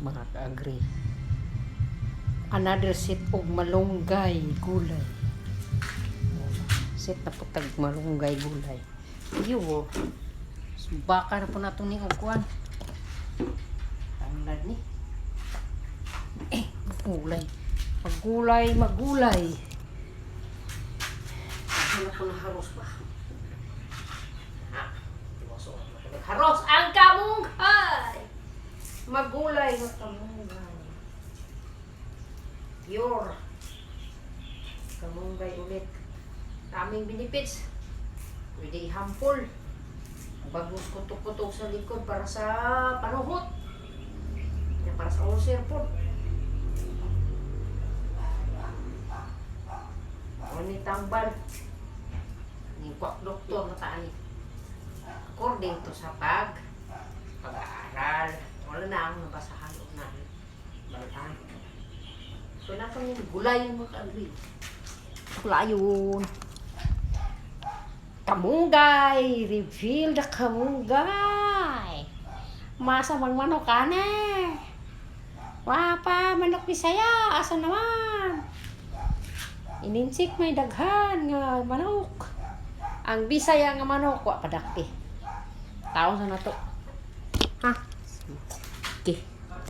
mga ka-agri. Another set of malunggay gulay. Set na po tag malunggay gulay. Iyo, baka na po nato ni ugwan. Tanglad ni. Gulay. Magulay. Ano po na haros ba? Haros ang kamunggay! Magulay na kamunggay. Pure. Kamunggay ulit. Daming benefits. Pwede ihampol. Bagos kutok-kutok sa likod para sa panuhot. Para sa ulcer po. Ni tambal. Ni kwak doktor na taan. According to sa pag-aaral. Wala na ang nabasahan o na. Balaan. So na kami gulay yung mga agri. Wala yun. Kamunggay. Reveal the kamunggay. Masamang manok ka na. Wapa, manok Bisaya. Asa naman? Ininsik may daghan nga manok. Ang Bisaya nga manok wa padakti. Taon sa nato. Ha? Okay.